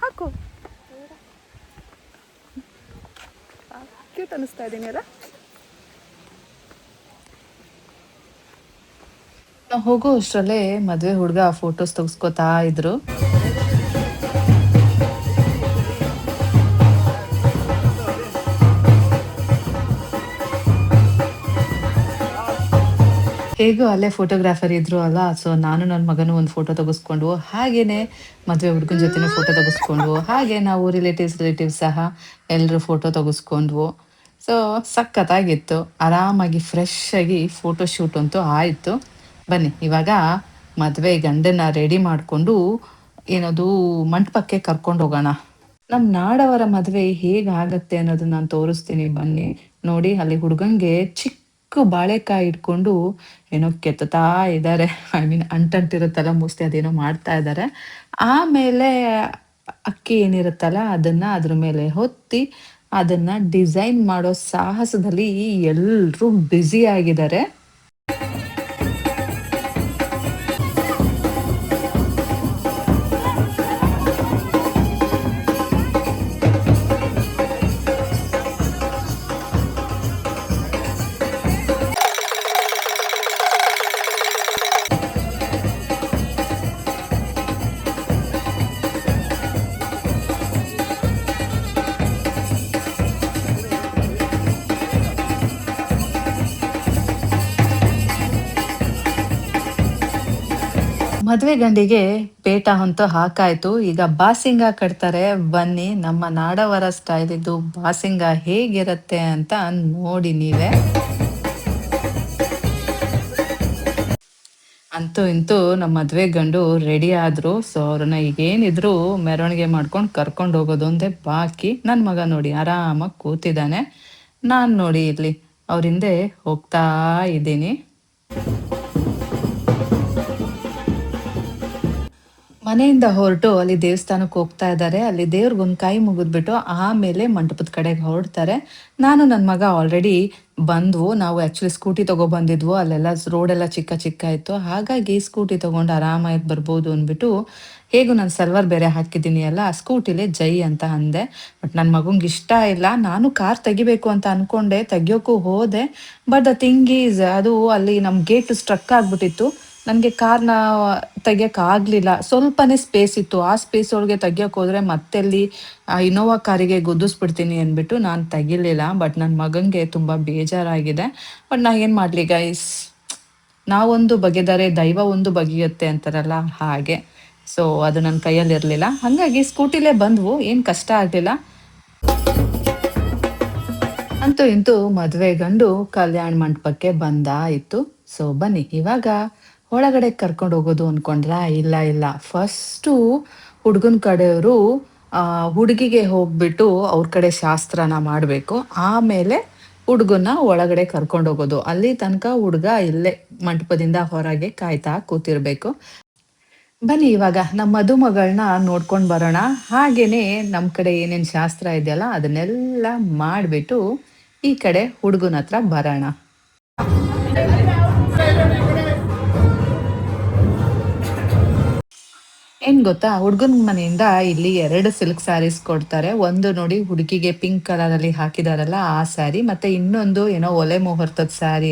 ಹಾಕು. ಕ್ಯೂಟ್ ಅನ್ನಿಸ್ತಾ ಇದ್ದೀನಿ ಅಲ್ಲ. ನಾವು ಹೋಗೋ ಅಷ್ಟರಲ್ಲೇ ಮದುವೆ ಹುಡುಗ ಫೋಟೋಸ್ ತೆಗೆಸ್ಕೊತಾ ಇದ್ರು. ಹೇಗೂ ಅಲ್ಲೇ ಫೋಟೋಗ್ರಾಫರ್ ಇದ್ರು ಅಲ್ಲ, ಸೊ ನಾನು ನನ್ನ ಮಗನೂ ಒಂದು ಫೋಟೋ ತೆಗೆಸ್ಕೊಂಡ್ವು. ಹಾಗೇನೆ ಮದುವೆ ಹುಡುಗನ ಜೊತೆನೂ ಫೋಟೋ ತೆಗೆಸ್ಕೊಂಡ್ವು. ಹಾಗೆ ನಾವು ರಿಲೇಟಿವ್ಸ್ ಸಹ ಎಲ್ಲರೂ ಫೋಟೋ ತೆಗೆಸ್ಕೊಂಡ್ವು. ಸೊ ಸಖತ್ತಾಗಿತ್ತು. ಆರಾಮಾಗಿ ಫ್ರೆಶ್ ಆಗಿ ಫೋಟೋ ಶೂಟ್ ಅಂತೂ ಆಯಿತು. ಬನ್ನಿ ಇವಾಗ ಮದುವೆ ಗಂಡನ್ನ ರೆಡಿ ಮಾಡಿಕೊಂಡು ಏನದು ಮಂಟಪಕ್ಕೆ ಕರ್ಕೊಂಡು ಹೋಗೋಣ. ನಮ್ಮ ನಾಡವರ ಮದುವೆ ಹೇಗಾಗತ್ತೆ ಅನ್ನೋದನ್ನ ನಾನು ತೋರಿಸ್ತೀನಿ ಬನ್ನಿ. ನೋಡಿ ಅಲ್ಲಿ ಹುಡುಗಂಗೆ ಚಿಕ್ಕ ಬಾಳೆಕಾಯಿ ಇಟ್ಕೊಂಡು ಏನೋ ಕೆತ್ತತಾ ಇದ್ದಾರೆ. ಐ ಮೀನ್ ಅಂಟಂಟಿರುತ್ತಲ್ಲ, ಮೋಸ್ಟ್ಲಿ ಅದೇನೋ ಮಾಡ್ತಾ ಇದ್ದಾರೆ. ಆಮೇಲೆ ಅಕ್ಕಿ ಏನಿರುತ್ತಲ್ಲ ಅದನ್ನ ಅದ್ರ ಮೇಲೆ ಹೊತ್ತಿ ಅದನ್ನ ಡಿಸೈನ್ ಮಾಡೋ ಸಾಹಸದಲ್ಲಿ ಎಲ್ರೂ ಬ್ಯುಸಿ ಆಗಿದ್ದಾರೆ. ಮದ್ವೆ ಗಂಡಿಗೆ ಪೇಟ ಅಂತೂ ಹಾಕಾಯ್ತು. ಈಗ ಬಾಸಿಂಗ ಕಟ್ತಾರೆ. ಬನ್ನಿ ನಮ್ಮ ನಾಡವರ ಸ್ಟೈಲ್ ಇದು ಬಾಸಿಂಗ ಹೇಗಿರತ್ತೆ ಅಂತ ನೋಡಿ ನೀವೇ. ಅಂತೂ ಇಂತೂ ನಮ್ಮ ಮದ್ವೆ ಗಂಡು ರೆಡಿ ಆದ್ರು. ಸೊ ಅವ್ರನ್ನ ಈಗೇನಿದ್ರು ಮೆರವಣಿಗೆ ಮಾಡ್ಕೊಂಡು ಕರ್ಕೊಂಡು ಹೋಗೋದೊಂದೇ ಬಾಕಿ. ನನ್ ಮಗ ನೋಡಿ ಆರಾಮಾಗಿ ಕೂತಿದ್ದಾನೆ. ನಾನ್ ನೋಡಿ ಇಲ್ಲಿ ಅವ್ರ ಹಿಂದೆ ಹೋಗ್ತಾ ಇದ್ದೀನಿ. ಮನೆಯಿಂದ ಹೊರಟು ಅಲ್ಲಿ ದೇವಸ್ಥಾನಕ್ಕೆ ಹೋಗ್ತಾ ಇದ್ದಾರೆ. ಅಲ್ಲಿ ದೇವ್ರಿಗೊಂದು ಕೈ ಮುಗಿದ್ಬಿಟ್ಟು ಆಮೇಲೆ ಮಂಟಪದ ಕಡೆಗೆ ಹೊರಡ್ತಾರೆ. ನಾನು ನನ್ನ ಮಗ ಆಲ್ರೆಡಿ ಬಂದ್ವು. ನಾವು ಆ್ಯಕ್ಚುಲಿ ಸ್ಕೂಟಿ ಬಂದಿದ್ವು. ಅಲ್ಲೆಲ್ಲ ರೋಡೆಲ್ಲ ಚಿಕ್ಕ ಚಿಕ್ಕ ಇತ್ತು. ಹಾಗಾಗಿ ಸ್ಕೂಟಿ ತೊಗೊಂಡು ಆರಾಮಾಗಿ ಬರ್ಬೋದು ಅಂದ್ಬಿಟ್ಟು, ಹೇಗೂ ನಾನು ಸಲ್ವಾರ್ ಬೇರೆ ಹಾಕಿದ್ದೀನಿ ಅಲ್ಲ, ಆ ಸ್ಕೂಟಿಲೇ ಜೈ ಅಂತ ಅಂದೆ. ಬಟ್ ನನ್ನ ಮಗಂಗೆ ಇಷ್ಟ ಇಲ್ಲ. ನಾನು ಕಾರ್ ತೆಗಿಬೇಕು ಅಂತ ಅಂದ್ಕೊಂಡೆ, ತೆಗಿಯೋಕ್ಕೂ ಹೋದೆ. ಬಟ್ ದ ಥಿಂಗ್ ಈಸ್ ಅದು ಅಲ್ಲಿ ನಮ್ಮ ಗೇಟ್ ಸ್ಟ್ರಕ್ ಆಗಿಬಿಟ್ಟಿತ್ತು. ನನಗೆ ಕಾರ್ನ ತೆಗಿಯೋಕ್ಕಾಗಲಿಲ್ಲ. ಸ್ವಲ್ಪನೇ ಸ್ಪೇಸ್ ಇತ್ತು. ಆ ಸ್ಪೇಸ್ ಒಳಗೆ ತೆಗಿಯೋಕೆ ಹೋದರೆ ಮತ್ತೆಲ್ಲಿ ಇನೋವಾ ಕಾರಿಗೆ ಗುದ್ದಿಸ್ಬಿಡ್ತೀನಿ ಅಂದ್ಬಿಟ್ಟು ನಾನು ತೆಗಿಲಿಲ್ಲ. ಬಟ್ ನನ್ನ ಮಗನಿಗೆ ತುಂಬ ಬೇಜಾರಾಗಿದೆ. ಬಟ್ ನಾ ಏನು ಮಾಡಲಿ ಗೈಸ್, ನಾವೊಂದು ಬಗೆದರೆ ದೈವ ಒಂದು ಬಗೆಯುತ್ತೆ ಅಂತಾರಲ್ಲ ಹಾಗೆ. ಸೊ ಅದು ನನ್ನ ಕೈಯಲ್ಲಿ ಇರಲಿಲ್ಲ. ಹಾಗಾಗಿ ಸ್ಕೂಟಿಲೇ ಬಂದ್ವು, ಏನು ಕಷ್ಟ ಆಗಲಿಲ್ಲ. ಅಂತೂ ಇಂತೂ ಮದುವೆ ಗಂಡು ಕಲ್ಯಾಣ ಮಂಟಪಕ್ಕೆ ಬಂದಾಯಿತು. ಸೊ ಬನ್ನಿ ಇವಾಗ ಒಳಗಡೆ ಕರ್ಕೊಂಡು ಹೋಗೋದು ಅನ್ಕೊಂಡ್ರ? ಇಲ್ಲ, ಫಸ್ಟು ಹುಡುಗನ ಕಡೆಯವರು ಹುಡುಗಿಗೆ ಹೋಗ್ಬಿಟ್ಟು ಅವ್ರ ಕಡೆ ಶಾಸ್ತ್ರನ ಮಾಡಬೇಕು. ಆಮೇಲೆ ಹುಡುಗನ ಒಳಗಡೆ ಕರ್ಕೊಂಡು ಹೋಗೋದು. ಅಲ್ಲಿ ತನಕ ಹುಡುಗ ಇಲ್ಲೇ ಮಂಟಪದಿಂದ ಹೊರಗೆ ಕಾಯ್ತಾ ಕೂತಿರ್ಬೇಕು. ಬನ್ನಿ ಇವಾಗ ನಮ್ಮ ಮದುಮಗಳನ್ನ ನೋಡ್ಕೊಂಡು ಬರೋಣ. ಹಾಗೇನೆ ನಮ್ಮ ಕಡೆ ಏನೇನು ಶಾಸ್ತ್ರ ಇದೆಯಲ್ಲ ಅದನ್ನೆಲ್ಲ ಮಾಡಿಬಿಟ್ಟು ಈ ಕಡೆ ಹುಡುಗನ ಹತ್ರ ಬರೋಣ. ಏನ್ ಗೊತ್ತಾ, ಹುಡುಗನ ಮನೆಯಿಂದ ಇಲ್ಲಿ 2 ಸಿಲ್ಕ್ ಸ್ಯಾರೀಸ್ ಕೊಡ್ತಾರೆ. ಒಂದು ನೋಡಿ ಹುಡುಗಿಗೆ ಪಿಂಕ್ ಕಲರ್ ಅಲ್ಲಿ ಹಾಕಿದಾರಲ್ಲ ಆ ಸ್ಯಾರಿ, ಮತ್ತೆ ಇನ್ನೊಂದು ಏನೋ ಒಲೆ ಮುಹೂರ್ತದ ಸ್ಯಾರಿ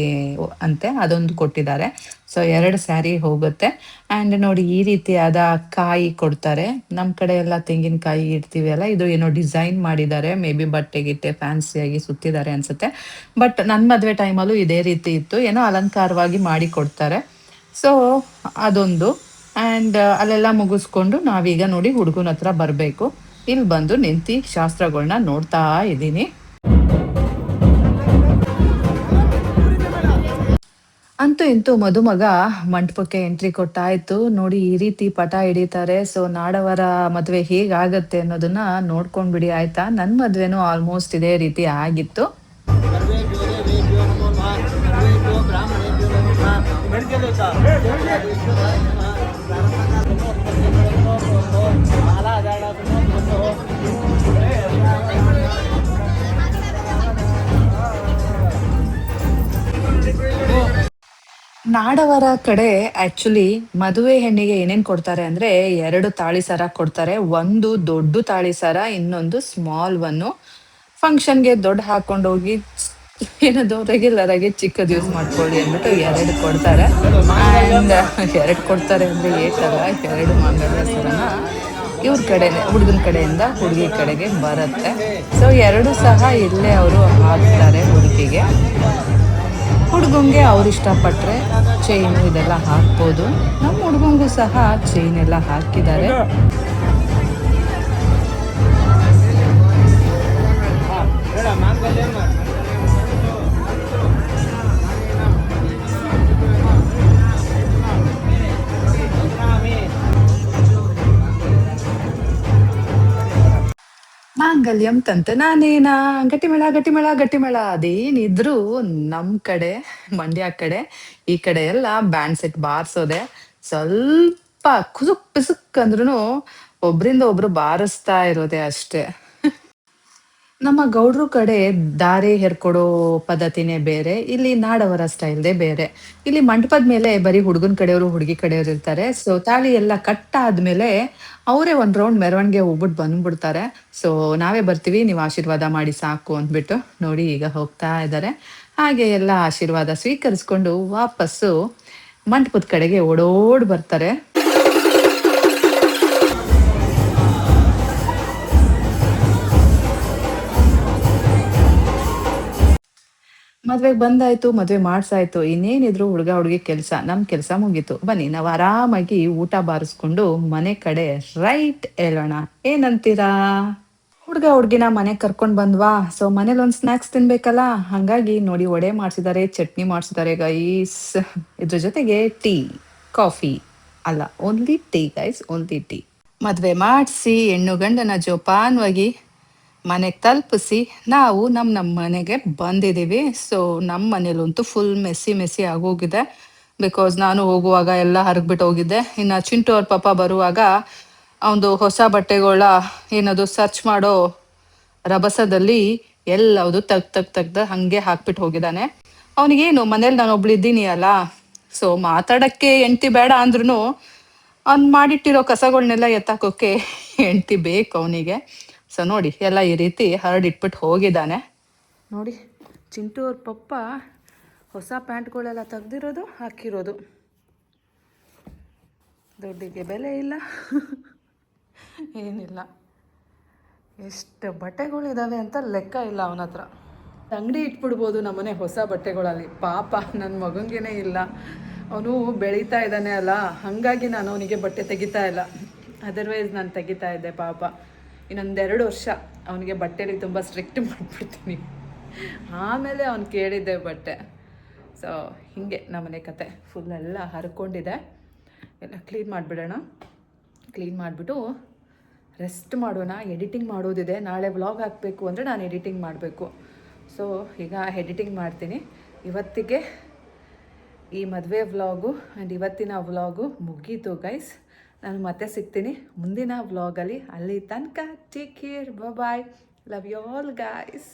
ಅಂತೆ, ಅದೊಂದು ಕೊಟ್ಟಿದ್ದಾರೆ. ಸೊ 2 ಸ್ಯಾರಿ ಹೋಗುತ್ತೆ. ಆ್ಯಂಡ್ ನೋಡಿ ಈ ರೀತಿಯಾದ ಕಾಯಿ ಕೊಡ್ತಾರೆ. ನಮ್ಮ ಕಡೆ ಎಲ್ಲ ತೆಂಗಿನಕಾಯಿ ಇಡ್ತೀವಿ ಅಲ್ಲ, ಇದು ಏನೋ ಡಿಸೈನ್ ಮಾಡಿದ್ದಾರೆ. ಮೇ ಬಿ ಬಟ್ಟೆ ಗಿಟ್ಟೆ ಫ್ಯಾನ್ಸಿಯಾಗಿ ಸುತ್ತಿದ್ದಾರೆ ಅನ್ಸುತ್ತೆ. ಬಟ್ ನನ್ನ ಮದುವೆ ಟೈಮಲ್ಲೂ ಇದೇ ರೀತಿ ಇತ್ತು, ಏನೋ ಅಲಂಕಾರವಾಗಿ ಮಾಡಿ ಕೊಡ್ತಾರೆ. ಸೊ ಅದೊಂದು. ಆ್ಯಂಡ್ ಅಲ್ಲೆಲ್ಲ ಮುಗಿಸ್ಕೊಂಡು ನಾವೀಗ ನೋಡಿ ಹುಡುಗನ ಹತ್ರ ಬರಬೇಕು. ಇಲ್ಲಿ ಬಂದು ನಿಂತು ಶಾಸ್ತ್ರಗಳನ್ನ ನೋಡ್ತಾ ಇದ್ದೀನಿ. ಅಂತೂ ಇಂತೂ ಮದುಮಗ ಮಂಟಪಕ್ಕೆ ಎಂಟ್ರಿ ಕೊಟ್ಟಾಯ್ತು. ನೋಡಿ ಈ ರೀತಿ ಪಟ ಹಿಡಿತಾರೆ. ಸೊ ನಾಡವರ ಮದುವೆ ಹೇಗಾಗತ್ತೆ ಅನ್ನೋದನ್ನ ನೋಡ್ಕೊಂಡ್ಬಿಡಿ ಆಯ್ತಾ. ನನ್ನ ಮದುವೆನೂ ಆಲ್ಮೋಸ್ಟ್ ಇದೇ ರೀತಿ ಆಗಿತ್ತು. ನಾಡವರ ಕಡೆ ಆಕ್ಚುಲಿ ಮದುವೆ ಹೆಣ್ಣಿಗೆ ಏನೇನ್ ಕೊಡ್ತಾರೆ ಅಂದ್ರೆ 2 ತಾಳಿ ಸರ ಕೊಡ್ತಾರೆ. ಒಂದು ದೊಡ್ಡ ತಾಳಿ ಸರ, ಇನ್ನೊಂದು ಸ್ಮಾಲ್ ಒನ್ನು. ಫಂಕ್ಷನ್‌ಗೆ ದೊಡ್ಡ ಹಾಕೊಂಡೋಗಿ ಏನದು ರೆಗ್ಯುಲರ್ ಆಗಿ ಚಿಕ್ಕದ್ ಯೂಸ್ ಮಾಡ್ಕೊಳ್ಳಿ ಅಂದ್ಬಿಟ್ಟು 2 ಕೊಡ್ತಾರೆ. ಆಂಡ್ 2 ಕೊಡ್ತಾರೆ ಅಂದ್ರೆ ಏಟಲ್ಲ, 2 ಮಾಂಗಲ್ಯ ಸರನ ಇವ್ರ ಕಡೆನೆ ಹುಡುಗನ ಕಡೆಯಿಂದ ಹುಡುಗಿ ಕಡೆಗೆ ಬರುತ್ತೆ. ಸೊ 2 ಸಹ ಇಲ್ಲೇ ಅವರು ಹಾಕ್ತಾರೆ ಹುಡುಗಿಗೆ. ಹುಡುಗಂಗೆ ಅವ್ರು ಇಷ್ಟಪಟ್ರೆ ಚೈನು ಇದೆಲ್ಲ ಹಾಕ್ಬೋದು. ನಮ್ಮ ಹುಡುಗಂಗೂ ಸಹ ಚೈನ್ ಎಲ್ಲ ಹಾಕಿದ್ದಾರೆ. ಮಾಂಗಲ್ಯಂ ತಂತು ನಾನೇನಾ ಗಟ್ಟಿಮೇಳ ಗಟ್ಟಿಮೇಳ ಗಟ್ಟಿಮೇಳ ಅದೇನಿದ್ರು ನಮ್ ಕಡೆ ಮಂಡ್ಯ ಕಡೆ ಈ ಕಡೆ ಎಲ್ಲ ಬ್ಯಾಂಡ್ ಸೆಟ್ ಬಾರ್ಸೋದೆ. ಸ್ವಲ್ಪ ಕುಸುಕ್ ಪಿಸುಕ್ ಅಂದ್ರೂ ಒಬ್ರಿಂದ ಒಬ್ರು ಬಾರಿಸ್ತಾ ಇರೋದೆ ಅಷ್ಟೇ. ನಮ್ಮ ಗೌಡ್ರು ಕಡೆ ದಾರೆ ಹೆರ್ಕೊಡೋ ಪದ್ಧತಿನೇ ಬೇರೆ. ಇಲ್ಲಿ ನಾಡವರ ಸ್ಟೈಲ್‌ದೇ ಬೇರೆ. ಇಲ್ಲಿ ಮಂಟಪದ ಮೇಲೆ ಬರೀ ಹುಡುಗನ ಕಡೆಯವರು, ಹುಡುಗಿ ಕಡೆಯವರು ಇರ್ತಾರೆ. ಸೊ ತಾಳಿ ಎಲ್ಲ ಕಟ್ಟಾದ್ಮೇಲೆ ಅವರೇ ಒಂದ್ ರೌಂಡ್ ಮೆರವಣಿಗೆ ಹೋಗ್ಬಿಟ್ಟು ಬಂದ್ಬಿಡ್ತಾರೆ. ಸೊ ನಾವೇ ಬರ್ತೀವಿ, ನೀವು ಆಶೀರ್ವಾದ ಮಾಡಿ ಸಾಕು ಅಂದ್ಬಿಟ್ಟು. ನೋಡಿ ಈಗ ಹೋಗ್ತಾ ಇದ್ದಾರೆ. ಹಾಗೆ ಎಲ್ಲ ಆಶೀರ್ವಾದ ಸ್ವೀಕರಿಸ್ಕೊಂಡು ವಾಪಸ್ಸು ಮಂಟಪದ ಕಡೆಗೆ ಓಡೋಡ್ ಬರ್ತಾರೆ. ಮದ್ವೆಗ್ ಬಂದಾಯ್ತು, ಮದ್ವೆ ಮಾಡ್ಸಾಯ್ತು. ಇನ್ನೇನಿದ್ರು ಹುಡ್ಗ-ಹುಡ್ಗಿ ಕೆಲ್ಸ. ನಮ್ ಕೆಲ್ಸ ಮುಗೀತು. ಬನ್ನಿ ನಾವ್ ಆರಾಮಾಗಿ ಊಟ ಬಾರಿಸ್ಕೊಂಡು ಮನೆ ಕಡೆ ರೈಟ್ ಏಳೋಣ. ಏನಂತೀರಾ? ಹುಡ್ಗ-ಹುಡ್ಗಿನ ಮನೆಗ್ ಕರ್ಕೊಂಡ್ ಬಂದ್ವಾ, ಸೊ ಮನೇಲಿ ಒಂದ್ ಸ್ನಾಕ್ಸ್ ತಿನ್ಬೇಕಲ್ಲ. ಹಂಗಾಗಿ ನೋಡಿ ವಡೆ ಮಾಡ್ಸಿದ್ದಾರೆ, ಚಟ್ನಿ ಮಾಡ್ಸಿದ್ದಾರೆ ಗೈಸ್. ಇದ್ರ ಜೊತೆಗೆ ಟೀ, ಕಾಫಿ ಅಲ್ಲ, only tea guys, only tea. ಮದ್ವೆ ಮಾಡ್ಸಿ ಹೆಣ್ಣು ಗಂಡನ ಜೋಪಾನವಾಗಿ ಮನೆಗೆ ತಲುಪಿಸಿ ನಾವು ನಮ್ಮ ಮನೆಗೆ ಬಂದಿದ್ದೀವಿ. ಸೊ ನಮ್ಮ ಮನೇಲಂತೂ ಫುಲ್ ಮೆಸ್ಸಿ ಮೆಸ್ಸಿ ಆಗೋಗಿದೆ. ಬಿಕಾಸ್ ನಾನು ಹೋಗುವಾಗ ಎಲ್ಲ ಹರಗ್ಬಿಟ್ಟು ಹೋಗಿದ್ದೆ. ಇನ್ನು ಚಿಂಟು ಅವ್ರ ಪಾಪ ಬರುವಾಗ ಅವನದು ಹೊಸ ಬಟ್ಟೆಗಳ ಏನದು ಸರ್ಚ್ ಮಾಡೋ ರಭಸದಲ್ಲಿ ಎಲ್ಲವುದು ತೆಗ್ದು ಹಂಗೆ ಹಾಕ್ಬಿಟ್ಟು ಹೋಗಿದ್ದಾನೆ. ಅವನಿಗೇನು ಮನೇಲಿ ನಾನು ಒಬ್ಳಿದ್ದೀನಿ ಅಲ್ಲ, ಸೊ ಮಾತಾಡಕ್ಕೆ ಹೆಂಡ್ತಿ ಬೇಡ ಅಂದ್ರೂ ಅವ್ನು ಮಾಡಿಟ್ಟಿರೋ ಕಸಗಳನ್ನೆಲ್ಲ ಎತ್ತಾಕೋಕೆ ಹೆಂಡ್ತಿ ಬೇಕು ಅವನಿಗೆ. ಸೊ ನೋಡಿ ಎಲ್ಲ ಈ ರೀತಿ ಹರಡಿಟ್ಬಿಟ್ಟು ಹೋಗಿದ್ದಾನೆ. ನೋಡಿ ಚಿಂಟು ಅವ್ರ ಪಪ್ಪ ಹೊಸ ಪ್ಯಾಂಟ್ಗಳೆಲ್ಲ ತೆಗ್ದಿರೋದು ಹಾಕಿರೋದು. ದುಡ್ಡಿಗೆ ಬೆಲೆ ಇಲ್ಲ ಏನಿಲ್ಲ. ಎಷ್ಟು ಬಟ್ಟೆಗಳಿದ್ದಾವೆ ಅಂತ ಲೆಕ್ಕ ಇಲ್ಲ ಅವನ ಹತ್ರ. ಅಂಗಡಿ ಇಟ್ಬಿಡ್ಬೋದು ನಮ್ಮನೆ ಹೊಸ ಬಟ್ಟೆಗಳಲ್ಲಿ. ಪಾಪ ನನ್ನ ಮಗನಿಗೇನೆ ಇಲ್ಲ, ಅವನು ಬೆಳೀತಾ ಇದ್ದಾನೆ ಅಲ್ಲ, ಹಾಗಾಗಿ ನಾನು ಅವನಿಗೆ ಬಟ್ಟೆ ತೆಗಿತಾ ಇಲ್ಲ. ಅದರ್ವೈಸ್ ನಾನು ತೆಗಿತಾ ಇದ್ದೆ. ಪಾಪ ಇನ್ನೊಂದು 2 ವರ್ಷ ಅವನಿಗೆ ಬಟ್ಟೆಲಿ ತುಂಬ ಸ್ಟ್ರಿಕ್ಟ್ ಮಾಡಿಬಿಡ್ತೀನಿ, ಆಮೇಲೆ ಅವ್ನು ಕೇಳಿದ್ದೆ ಬಟ್ಟೆ. ಸೊ ಹೀಗೆ ನಮ್ಮನೆ ಕತೆ ಫುಲ್ ಎಲ್ಲ ಹರ್ಕೊಂಡಿದೆ. ಎಲ್ಲ ಕ್ಲೀನ್ ಮಾಡಿಬಿಡೋಣ. ಕ್ಲೀನ್ ಮಾಡಿಬಿಟ್ಟು ರೆಸ್ಟ್ ಮಾಡೋಣ. ಎಡಿಟಿಂಗ್ ಮಾಡೋದಿದೆ. ನಾಳೆ ವ್ಲಾಗ್ ಹಾಕಬೇಕು ಅಂದರೆ ನಾನು ಎಡಿಟಿಂಗ್ ಮಾಡಬೇಕು. ಸೊ ಈಗ ಎಡಿಟಿಂಗ್ ಮಾಡ್ತೀನಿ. ಇವತ್ತಿಗೆ ಈ ಮದುವೆ ವ್ಲಾಗು ಆ್ಯಂಡ್ ಇವತ್ತಿನ ವ್ಲಾಗು ಮುಗೀತು ಗೈಸ್. ನಾನು ಮತ್ತೆ ಸಿಗ್ತೀನಿ ಮುಂದಿನ ವ್ಲಾಗಲ್ಲಿ. ಅಲ್ಲಿ ತನಕ take care, bye, love you all guys.